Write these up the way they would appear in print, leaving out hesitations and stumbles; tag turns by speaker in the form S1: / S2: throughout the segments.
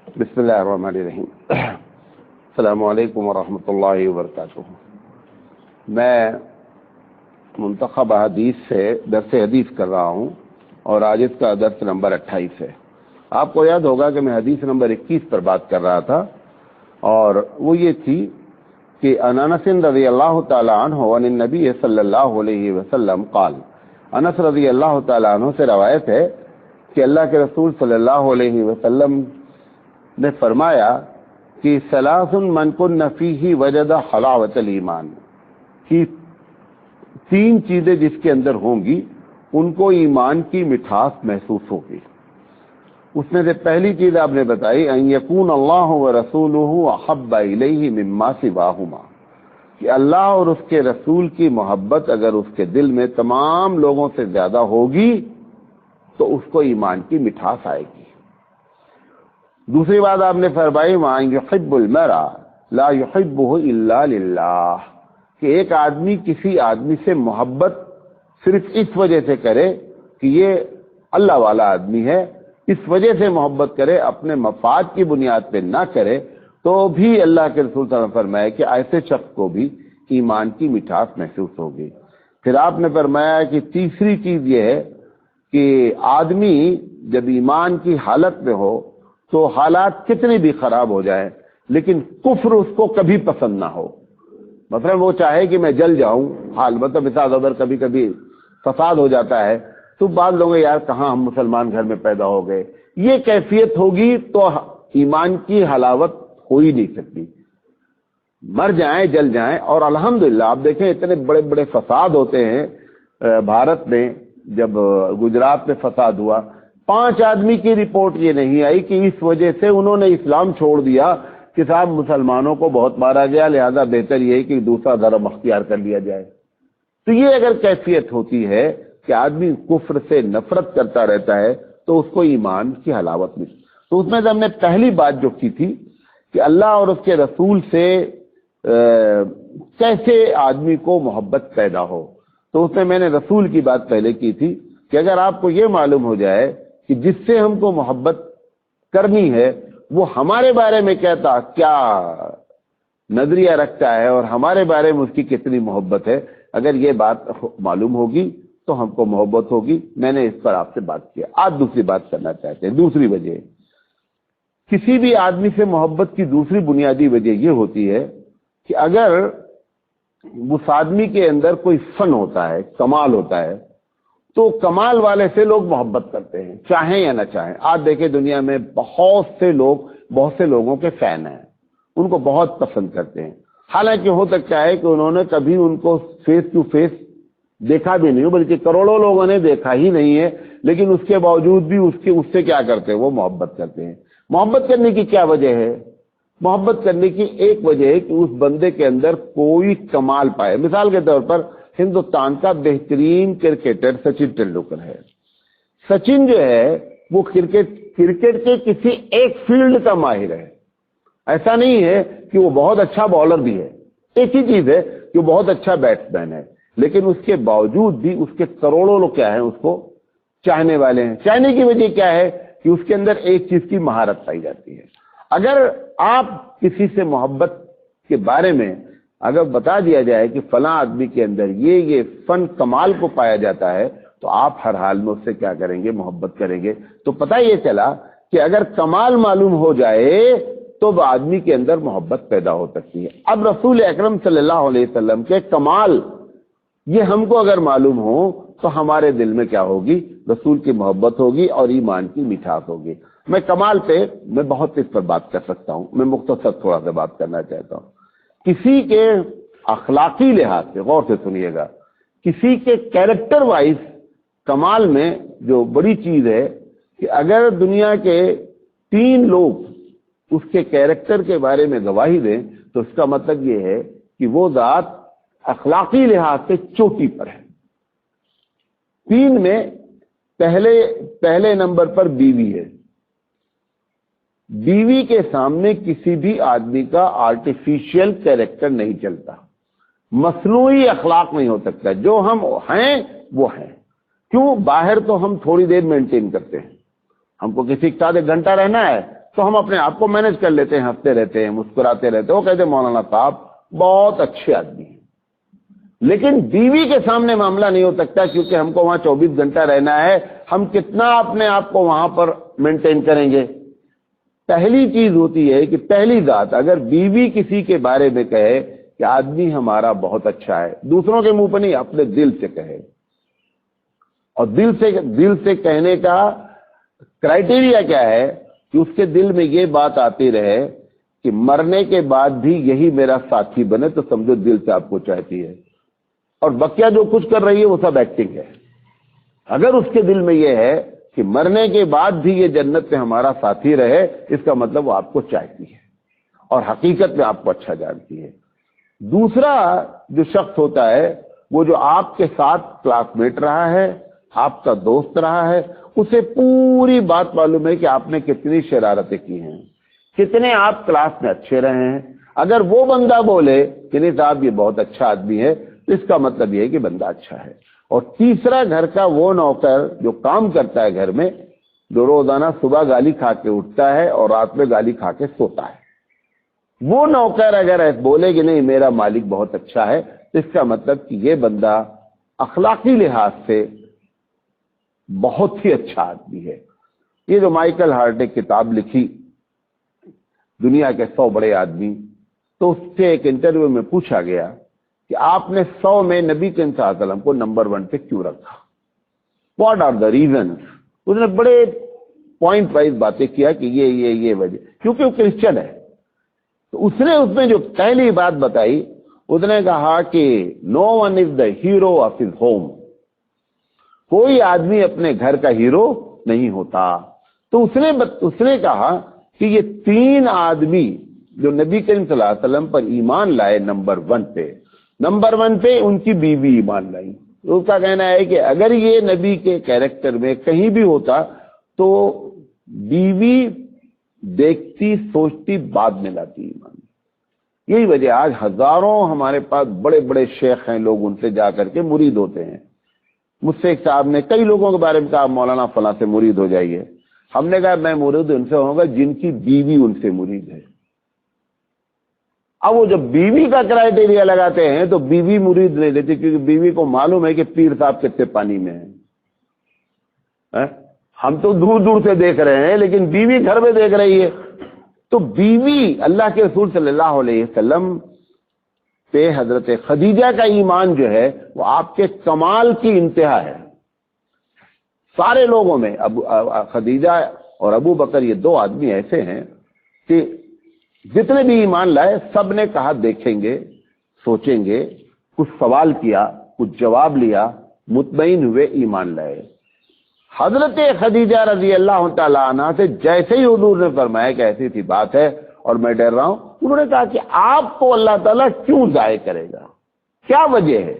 S1: بسم اللہ الرحمن الرحیم۔ السلام علیکم ورحمۃ اللہ وبرکاتہ۔ میں منتخب حدیث سے درس حدیث کر رہا ہوں اور آج اس کا درس نمبر 28 ہے۔ آپ کو یاد ہوگا کہ میں حدیث نمبر 21 پر بات کر رہا تھا، اور وہ یہ تھی کہ انس رضی اللہ تعالی عنہ عن النبی صلی اللہ علیہ وسلم قال، انس رضی اللہ تعالی عنہ سے روایت ہے کہ اللہ کے رسول صلی اللہ علیہ وسلم نے فرمایا کہ ثلاث من کن فیہ وجد حلاوت الایمان، کہ تین چیزیں جس کے اندر ہوں گی ان کو ایمان کی مٹھاس محسوس ہوگی۔ اس میں سے پہلی چیز آپ نے بتائی ان یکون اللہ ورسولہ احب الیہ مما سواہما، کہ اللہ اور اس کے رسول کی محبت اگر اس کے دل میں تمام لوگوں سے زیادہ ہوگی تو اس کو ایمان کی مٹھاس آئے گی۔ دوسری بات آپ نے فرمائی وَأَن يُحِبُّ الْمَرْءَ لَا يُحِبُّهُ إِلَّا لِلَّهِ، کہ ایک آدمی کسی آدمی سے محبت صرف اس وجہ سے کرے کہ یہ اللہ والا آدمی ہے، اس وجہ سے محبت کرے، اپنے مفاد کی بنیاد پہ نہ کرے، تو بھی اللہ کے رسول صلی اللہ علیہ وسلم فرمایا کہ ایسے شخص کو بھی ایمان کی مٹھاس محسوس ہوگی۔ پھر آپ نے فرمایا کہ تیسری چیز یہ ہے کہ آدمی جب ایمان کی حالت میں ہو تو حالات کتنے بھی خراب ہو جائیں لیکن کفر اس کو کبھی پسند نہ ہو۔ مثلا وہ چاہے کہ میں جل جاؤں، حال مطلب مثال اگر کبھی کبھی فساد ہو جاتا ہے تو بعض لوگ یار کہاں ہم مسلمان گھر میں پیدا ہو گئے، یہ کیفیت ہوگی تو ایمان کی حلاوت ہو ہی نہیں سکتی۔ مر جائیں جل جائیں، اور الحمدللہ آپ دیکھیں اتنے بڑے بڑے فساد ہوتے ہیں بھارت میں۔ جب گجرات میں فساد ہوا 5 آدمی کی رپورٹ یہ نہیں آئی کہ اس وجہ سے انہوں نے اسلام چھوڑ دیا کہ صاحب مسلمانوں کو بہت مارا گیا، لہذا بہتر یہ ہے کہ دوسرا دھرم اختیار کر لیا جائے۔ تو یہ اگر کیفیت ہوتی ہے کہ آدمی کفر سے نفرت کرتا رہتا ہے تو اس کو ایمان کی حلاوت ملتی۔ تو اس میں سے ہم نے پہلی بات جو کی تھی کہ اللہ اور اس کے رسول سے کیسے آدمی کو محبت پیدا ہو، تو اس میں نے رسول کی بات پہلے کی تھی کہ اگر آپ کو یہ معلوم ہو جائے کہ جس سے ہم کو محبت کرنی ہے وہ ہمارے بارے میں کیا نظریہ رکھتا ہے اور ہمارے بارے میں اس کی کتنی محبت ہے، اگر یہ بات معلوم ہوگی تو ہم کو محبت ہوگی۔ میں نے اس پر آپ سے بات کیا۔ آج دوسری بات کرنا چاہتے ہیں۔ دوسری وجہ، کسی بھی آدمی سے محبت کی دوسری بنیادی وجہ یہ ہوتی ہے کہ اگر اس آدمی کے اندر کوئی فن ہوتا ہے، کمال ہوتا ہے، تو کمال والے سے لوگ محبت کرتے ہیں چاہیں یا نہ چاہیں۔ آج دیکھیں دنیا میں بہت سے لوگوں کے فین ہیں، ان کو بہت پسند کرتے ہیں، حالانکہ ہو سکتا ہے کہ انہوں نے کبھی ان کو فیس ٹو فیس دیکھا بھی نہیں ہو، بلکہ کروڑوں لوگوں نے دیکھا ہی نہیں ہے، لیکن اس کے باوجود بھی اس سے کیا کرتے ہیں، وہ محبت کرتے ہیں۔ محبت کرنے کی کیا وجہ ہے؟ محبت کرنے کی ایک وجہ ہے کہ اس بندے کے اندر کوئی کمال پائے۔ مثال کے طور پر ہندوستان کا بہترین کرکٹر سچن ٹنڈولکر ہے۔ سچن جو ہے وہ کرکٹ کے کسی ایک فیلڈ کا ماہر ہے، ایسا نہیں ہے کہ وہ بہت اچھا بالر بھی ہے، ایک ہی چیز ہے کہ وہ بہت اچھا بیٹسمین ہے، لیکن اس کے باوجود بھی اس کے کروڑوں لوگ کیا ہیں، اس کو چاہنے والے ہیں۔ چاہنے کی وجہ کیا ہے کہ اس کے اندر ایک چیز کی مہارت پائی جاتی ہے۔ اگر آپ کسی سے محبت کے بارے میں اگر بتا دیا جائے کہ فلاں آدمی کے اندر یہ فن کمال کو پایا جاتا ہے تو آپ ہر حال میں اس سے کیا کریں گے، محبت کریں گے۔ تو پتہ یہ چلا کہ اگر کمال معلوم ہو جائے تو آدمی کے اندر محبت پیدا ہو سکتی ہے۔ اب رسول اکرم صلی اللہ علیہ وسلم کے کمال یہ ہم کو اگر معلوم ہو تو ہمارے دل میں کیا ہوگی، رسول کی محبت ہوگی اور ایمان کی مٹھاس ہوگی۔ میں کمال پہ میں بہت اس پر بات کر سکتا ہوں، میں مختصر تھوڑا سا بات کرنا چاہتا ہوں۔ کسی کے اخلاقی لحاظ سے غور سے سنیے گا، کسی کے کیریکٹر وائز کمال میں جو بڑی چیز ہے کہ اگر دنیا کے 3 لوگ اس کے کیریکٹر کے بارے میں گواہی دیں تو اس کا مطلب یہ ہے کہ وہ ذات اخلاقی لحاظ سے چوٹی پر ہے۔ 3 میں پہلے نمبر پر بیوی ہے۔ بیوی کے سامنے کسی بھی آدمی کا آرٹیفیشل کیریکٹر نہیں چلتا، مصنوعی اخلاق نہیں ہو سکتا، جو ہم ہیں وہ ہیں۔ کیوں؟ باہر تو ہم تھوڑی دیر مینٹین کرتے ہیں، ہم کو کسی کے ساتھ 1 گھنٹہ رہنا ہے تو ہم اپنے آپ کو مینج کر لیتے ہیں، ہنستے رہتے ہیں، مسکراتے رہتے ہیں۔ وہ کہتے ہیں مولانا صاحب بہت اچھے آدمی ہیں، لیکن بیوی کے سامنے معاملہ نہیں ہو سکتا کیونکہ ہم کو وہاں 24 گھنٹہ رہنا ہے، ہم کتنا اپنے آپ کو وہاں پر مینٹین کریں گے۔ پہلی چیز ہوتی ہے کہ پہلی ذات اگر بیوی کسی کے بارے میں کہے کہ آدمی ہمارا بہت اچھا ہے، دوسروں کے منہ پہ نہیں، اپنے دل سے کہے، اور دل سے کہنے کا کرائٹیریا کیا ہے کہ اس کے دل میں یہ بات آتی رہے کہ مرنے کے بعد بھی یہی میرا ساتھی بنے، تو سمجھو دل سے آپ کو چاہتی ہے، اور بقیہ جو کچھ کر رہی ہے وہ سب ایکٹنگ ہے۔ اگر اس کے دل میں یہ ہے کہ مرنے کے بعد بھی یہ جنت میں ہمارا ساتھی رہے، اس کا مطلب وہ آپ کو چاہتی ہے اور حقیقت میں آپ کو اچھا جانتی ہے۔ دوسرا جو شخص ہوتا ہے وہ جو آپ کے ساتھ کلاس میٹ رہا ہے، آپ کا دوست رہا ہے، اسے پوری بات معلوم ہے کہ آپ نے کتنی شرارتیں کی ہیں، کتنے آپ کلاس میں اچھے رہے ہیں۔ اگر وہ بندہ بولے کہ نہیں صاحب یہ بہت اچھا آدمی ہے، تو اس کا مطلب یہ ہے کہ بندہ اچھا ہے۔ اور تیسرا گھر کا وہ نوکر جو کام کرتا ہے گھر میں، جو روزانہ صبح گالی کھا کے اٹھتا ہے اور رات میں گالی کھا کے سوتا ہے، وہ نوکر اگر بولے کہ نہیں میرا مالک بہت اچھا ہے، تو اس کا مطلب کہ یہ بندہ اخلاقی لحاظ سے بہت ہی اچھا آدمی ہے۔ یہ جو مائیکل ہارٹ نے کتاب لکھی دنیا کے 100 بڑے آدمی، تو اس سے ایک انٹرویو میں پوچھا گیا کہ آپ نے 100 میں نبی کریم صلی اللہ علیہ وسلم کو نمبر 1 پہ کیوں رکھا، واٹ آر دا ریزنز؟ اس نے بڑے پوائنٹ وائز باتیں کیا کہ یہ وجہ، کیونکہ وہ کرسچن ہے۔ تو اس میں جو پہلی بات بتائی، اس نے کہا کہ no one is the hero of his home, کوئی آدمی اپنے گھر کا ہیرو نہیں ہوتا۔ تو اس نے کہا کہ یہ 3 آدمی جو نبی کریم صلی اللہ علیہ وسلم پر ایمان لائے نمبر 1 پہ ان کی بیوی ایمان لائی۔ اس کا کہنا ہے کہ اگر یہ نبی کے کیریکٹر میں کہیں بھی ہوتا تو بیوی دیکھتی سوچتی بعد میں لاتی ایمان۔ یہی وجہ آج ہزاروں ہمارے پاس بڑے بڑے شیخ ہیں، لوگ ان سے جا کر کے مرید ہوتے ہیں۔ مجھ سے ایک صاحب نے کئی لوگوں کے بارے میں کہا مولانا فلاں سے مرید ہو جائیے، ہم نے کہا میں مرید ان سے ہوں گا جن کی بیوی ان سے مرید ہے۔ اب وہ جب بیوی کا کرائٹیریا لگاتے ہیں تو بیوی مرید نہیں دیتی، کیونکہ بیوی کو معلوم ہے کہ پیر صاحب کتنے پانی میں ہیں۔ ہم تو دور دور سے دیکھ رہے ہیں لیکن بیوی گھر میں دیکھ رہی ہے۔ تو بیوی اللہ کے رسول صلی اللہ علیہ وسلم پہ حضرت خدیجہ کا ایمان جو ہے وہ آپ کے کمال کی انتہا ہے۔ سارے لوگوں میں خدیجہ اور ابو بکر یہ 2 آدمی ایسے ہیں کہ جتنے بھی ایمان لائے سب نے کہا دیکھیں گے، سوچیں گے، کچھ سوال کیا، کچھ جواب لیا، مطمئن ہوئے، ایمان لائے۔ حضرت خدیجہ رضی اللہ تعالیٰ عنہ سے جیسے ہی حضور نے فرمایا کہ ایسی سی بات ہے اور میں ڈر رہا ہوں، انہوں نے کہا کہ آپ کو اللہ تعالیٰ کیوں ضائع کرے گا، کیا وجہ ہے؟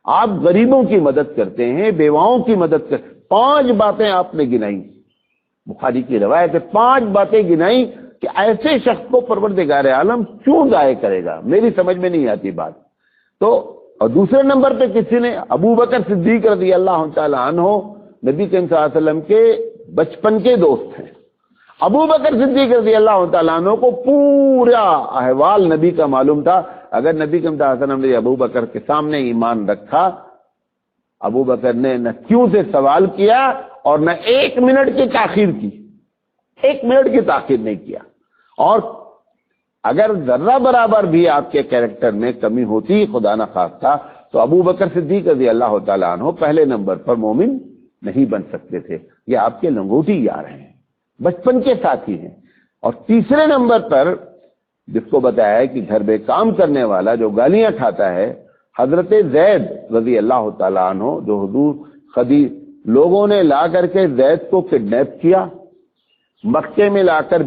S1: آپ غریبوں کی مدد کرتے ہیں، بیواؤں کی مدد کرتے ہیں۔ 5 باتیں آپ نے گنائی، بخاری کی روایت ہے، 5 باتیں گنائی کہ ایسے شخص کو پروردگار عالم کیوں ضائع کرے گا، میری سمجھ میں نہیں آتی بات۔ تو اور دوسرے نمبر پہ کسی نے ابو بکر صدیق رضی اللہ تعالیٰ عنہ نبی کریم صلی اللہ علیہ وسلم کے بچپن کے دوست ہیں۔ ابو بکر صدیق رضی اللہ تعالیٰ عنہ کو پورا احوال نبی کا معلوم تھا۔ اگر نبی کریم صلی اللہ علیہ وسلم نے ابو بکر کے سامنے ایمان رکھا، ابو بکر نے نہ کیوں سے سوال کیا اور نہ 1 منٹ کی تاخیر کی، 1 منٹ کی تاخیر نہیں کیا۔ اور اگر ذرہ برابر بھی آپ کے کیریکٹر میں کمی ہوتی خدا نہ خواستہ، تو ابو بکر صدیق رضی اللہ تعالیٰ عنہ پہلے نمبر پر مومن نہیں بن سکتے تھے۔ یہ آپ کے لنگوٹی یار ہیں، بچپن کے ساتھی ہیں۔ اور تیسرے نمبر پر جس کو بتایا ہے کہ گھر میں کام کرنے والا جو گالیاں کھاتا ہے، حضرت زید رضی اللہ تعالیٰ عنہ، جو حضور لوگوں نے لا کر کے زید کو کڈنیپ کیا، مکے میں لا کر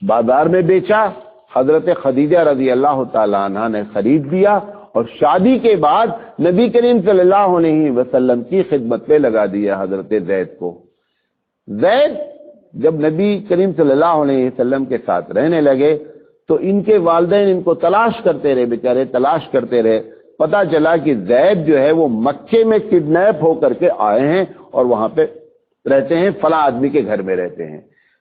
S1: بازار میں بیچا، حضرت خدیجہ رضی اللہ تعالیٰ عنہ نے خرید دیا اور شادی کے بعد نبی کریم صلی اللہ علیہ وسلم کی خدمت پہ لگا دیا حضرت زید کو۔ زید جب نبی کریم صلی اللہ علیہ وسلم کے ساتھ رہنے لگے تو ان کے والدین ان کو تلاش کرتے رہے، بیچارے تلاش کرتے رہے۔ پتا چلا کہ زید جو ہے وہ مکے میں کڈنیپ ہو کر کے آئے ہیں اور وہاں پہ رہتے ہیں، فلاں آدمی کے گھر میں رہتے ہیں۔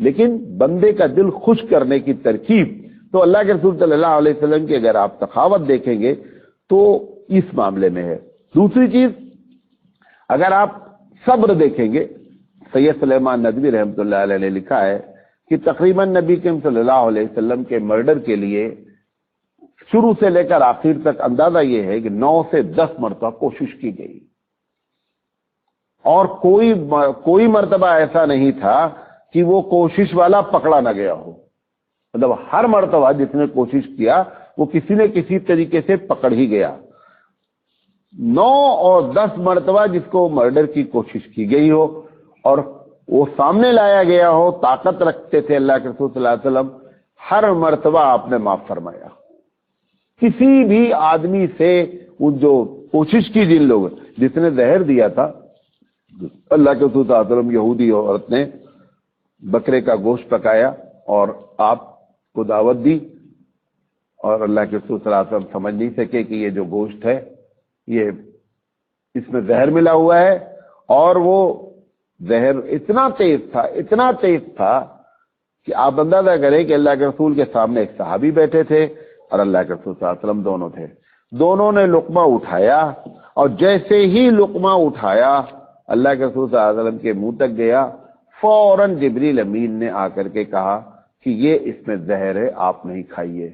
S1: لیکن بندے کا دل خوش کرنے کی ترکیب تو اللہ کے رسول صلی اللہ علیہ وسلم کی اگر آپ سخاوت دیکھیں گے تو اس معاملے میں ہے۔ دوسری چیز، اگر آپ صبر دیکھیں گے، سید سلیمان ندوی رحمۃ اللہ علیہ نے لکھا ہے کہ تقریباً نبی کریم صلی اللہ علیہ وسلم کے مرڈر کے لیے شروع سے لے کر آخر تک اندازہ یہ ہے کہ 9 سے 10 مرتبہ کوشش کی گئی، اور کوئی مرتبہ ایسا نہیں تھا کہ وہ کوشش والا پکڑا نہ گیا ہو۔ مطلب ہر مرتبہ جس نے کوشش کیا وہ کسی نہ کسی طریقے سے پکڑ ہی گیا۔ 9 اور 10 مرتبہ جس کو مرڈر کی کوشش کی گئی ہو اور وہ سامنے لایا گیا ہو، طاقت رکھتے تھے اللہ کے رسول صلی اللہ علیہ وسلم، ہر مرتبہ آپ نے معاف فرمایا۔ کسی بھی آدمی سے وہ جو کوشش کی، جن لوگ جس نے زہر دیا تھا، اللہ کے رسول صلی اللہ علیہ وسلم، یہودی عورت نے بکرے کا گوشت پکایا اور آپ کو دعوت دی، اور اللہ کے رسول صلی اللہ علیہ وسلم سمجھ نہیں سکے کہ یہ جو گوشت ہے یہ اس میں زہر ملا ہوا ہے، اور وہ زہر اتنا تیز تھا کہ آپ اندازہ کریں کہ اللہ کے رسول کے سامنے ایک صحابی بیٹھے تھے اور اللہ کے رسول صلی اللہ علیہ وسلم دونوں تھے۔ دونوں نے لقمہ اٹھایا، اور جیسے ہی لقمہ اٹھایا اللہ کے رسول صلی اللہ علیہ وسلم کے منہ تک گیا، فوراً جبریل امین نے آ کر کے کہا کہ یہ اس میں زہر ہے، آپ نہیں کھائیے۔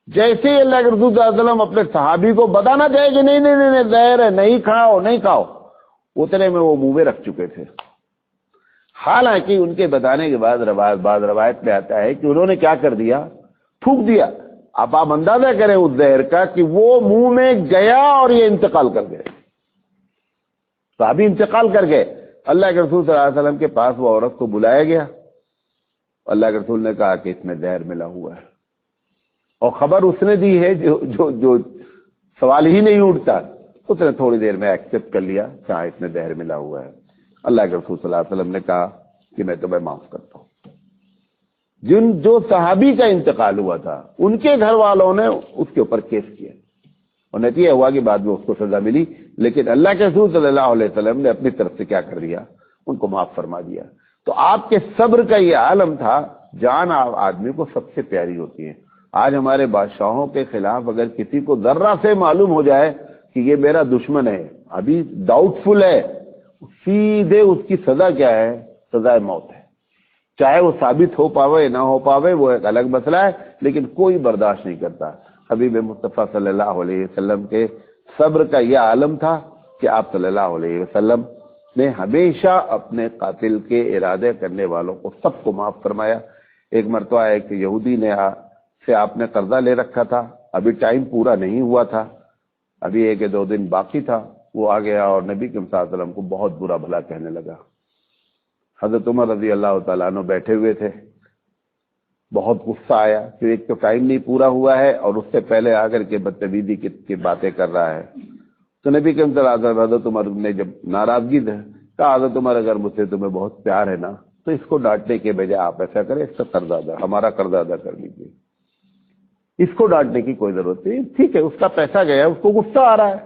S1: جیسے ہی اللہ کے رسول صلی اللہ علیہ وسلم اپنے صحابی کو بتانا چاہے کہ نہیں نہیں نہیں زہر ہے، نہیں کھاؤ نہیں کھاؤ، اتنے میں وہ منہ میں رکھ چکے تھے۔ حالانکہ ان کے بتانے کے بعد بعض روایت میں آتا ہے کہ انہوں نے کیا کر دیا، تھوک دیا۔ اب آپ اندازہ کریں اس زہر کا کہ وہ منہ میں گیا اور یہ انتقال کر گئے، صحابی انتقال کر گئے۔ اللہ کے رسول صلی اللہ علیہ وسلم کے پاس وہ عورت کو بلایا گیا، اللہ کے رسول نے کہا کہ اس میں زہر ملا ہوا ہے، اور خبر اس نے دی ہے جو سوال ہی نہیں اٹھتا، اس نے تھوڑی دیر میں ایکسپٹ کر لیا کہ ہاں اس میں زہر ملا ہوا ہے۔ اللہ کے رسول صلی اللہ علیہ وسلم نے کہا کہ میں تمہیں معاف کرتا ہوں۔ جو صحابی کا انتقال ہوا تھا ان کے گھر والوں نے اس کے اوپر کیس کیا، اور نتیجہ ہوا کہ بعد میں اس کو سزا ملی، لیکن اللہ کے رسول صلی اللہ علیہ وسلم نے اپنی طرف سے کیا کر دیا، ان کو معاف فرما دیا۔ تو آپ کے صبر کا یہ عالم تھا۔ جان آدمی کو سب سے پیاری ہوتی ہے۔ آج ہمارے بادشاہوں کے خلاف اگر کسی کو ذرہ سے معلوم ہو جائے کہ یہ میرا دشمن ہے، ابھی ڈاؤٹ فل ہے، سیدھے اس کی سزا کیا ہے، سزائے موت ہے۔ چاہے وہ ثابت ہو پاوے نہ ہو پاوے وہ ایک الگ مسئلہ ہے، لیکن کوئی برداشت نہیں کرتا۔ حبیب مصطفیٰ صلی اللہ علیہ وسلم کے صبر کا یہ عالم تھا کہ آپ صلی اللہ علیہ وسلم نے ہمیشہ اپنے قاتل کے ارادے کرنے والوں کو سب کو معاف فرمایا۔ ایک مرتبہ ایک یہودی نے سے آپ نے قرضہ لے رکھا تھا، ابھی ٹائم پورا نہیں ہوا تھا، ابھی 1-2 دن باقی تھا، وہ آ گیا اور نبی صلی اللہ علیہ وسلم کو بہت برا بھلا کہنے لگا۔ حضرت عمر رضی اللہ تعالیٰ عنہ بیٹھے ہوئے تھے، بہت غصہ آیا کہ ایک تو ٹائم نہیں پورا ہوا ہے اور اس سے پہلے آ کر کے بدتمیزی کی باتیں کر رہا ہے۔ تو نبی صلی اللہ علیہ وسلم حضرت عمر نے جب ناراضگی کہا، حضرت عمر اگر مجھ سے تمہیں بہت پیار ہے نا تو اس کو ڈانٹنے کے بجائے آپ ایسا کریں، اس کا قرض ادا، ہمارا قرض ادا کر لیجیے، اس کو ڈانٹنے کی کوئی ضرورت نہیں۔ ٹھیک ہے، اس کا پیسہ گیا، اس کو غصہ آ رہا ہے،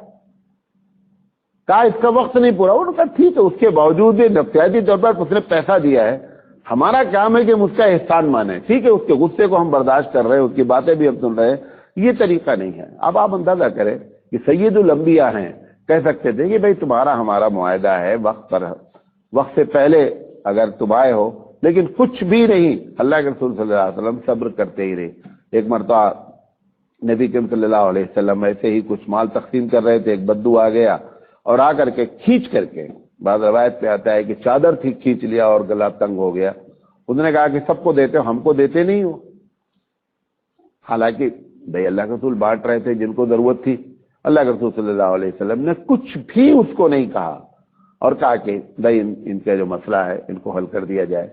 S1: کہا اس کا وقت نہیں پورا، انہوں نے کہا ٹھیک ہے، اس کے باوجود بھی نفسیاتی طور پر اس نے پیسہ دیا ہے، ہمارا کام ہے کہ ہم اس کا احسان مانیں، ٹھیک ہے، اس کے غصے کو ہم برداشت کر رہے ہیں، اس کی باتیں بھی ہم سن رہے ہیں، یہ طریقہ نہیں ہے۔ اب آپ اندازہ کریں کہ سید الانبیاء ہیں، کہہ سکتے تھے کہ بھائی تمہارا ہمارا معاہدہ ہے، وقت سے پہلے اگر تم آئے ہو، لیکن کچھ بھی نہیں، اللہ کے رسول صلی اللہ علیہ وسلم صبر کرتے ہی رہے۔ ایک مرتبہ نبی کریم صلی اللہ علیہ وسلم ایسے ہی کچھ مال تقسیم کر رہے تھے، ایک بدو آ گیا اور آ کر کے کھینچ کر کے، بعض روایت پہ آتا ہے کہ چادر تھی، کھینچ لیا اور گلا تنگ ہو گیا۔ انہوں نے کہا کہ سب کو دیتے ہو، ہم کو دیتے نہیں ہو۔ حالانکہ بھائی اللہ کے رسول بانٹ رہے تھے جن کو ضرورت تھی، اللہ کے رسول صلی اللہ علیہ وسلم نے کچھ بھی اس کو نہیں کہا اور کہا کہ بھائی ان کا جو مسئلہ ہے ان کو حل کر دیا جائے۔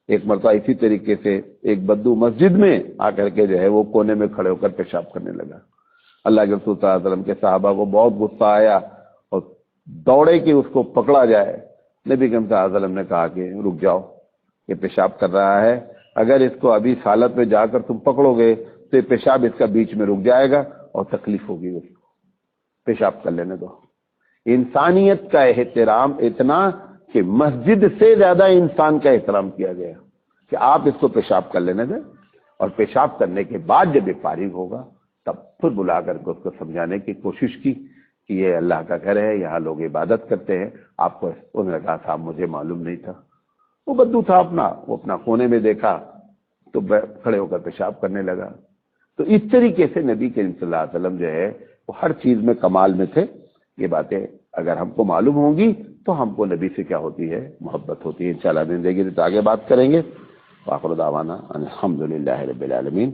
S1: ایک مرتبہ اسی طریقے سے ایک بدو مسجد میں آ کر کے جو ہے وہ کونے میں کھڑے ہو کر پیشاب کرنے لگا۔ اللہ کے رسول صلی اللہ علیہ وسلم کے صحابہ کو بہت غصہ آیا اور دوڑے کہ اس کو پکڑا جائے۔ نبی صلی اللہ علیہ وسلم نے کہا کہ رک جاؤ، یہ پیشاب کر رہا ہے، اگر اس کو ابھی حالت میں جا کر تم پکڑو گے تو یہ پیشاب اس کا بیچ میں رک جائے گا اور تکلیف ہوگی، اس کو پیشاب کر لینے دو۔ انسانیت کا احترام اتنا کہ مسجد سے زیادہ انسان کا احترام کیا گیا۔ کہ آپ اس کو پیشاب کر لینے دیں، اور پیشاب کرنے کے بعد جب یہ فارغ ہوگا تب پھر بلا کر کے اس کو سمجھانے کی کوشش کی کہ یہ اللہ کا گھر ہے، یہاں لوگ عبادت کرتے ہیں، آپ کو انہوں نے کہا صاحب مجھے معلوم نہیں تھا، وہ بدو تھا اپنا، وہ اپنا کونے میں دیکھا تو کھڑے ہو کر پیشاب کرنے لگا۔ تو اس طریقے سے نبی کریم صلی اللہ علیہ وسلم جو ہے وہ ہر چیز میں کمال میں تھے۔ یہ باتیں اگر ہم کو معلوم ہوں گی تو ہم کو نبی سے کیا ہوتی ہے، محبت ہوتی ہے۔ انشاءاللہ زندگی تو آگے بات کریں گے۔ وآخر دعوانا الحمدللہ رب العالمین۔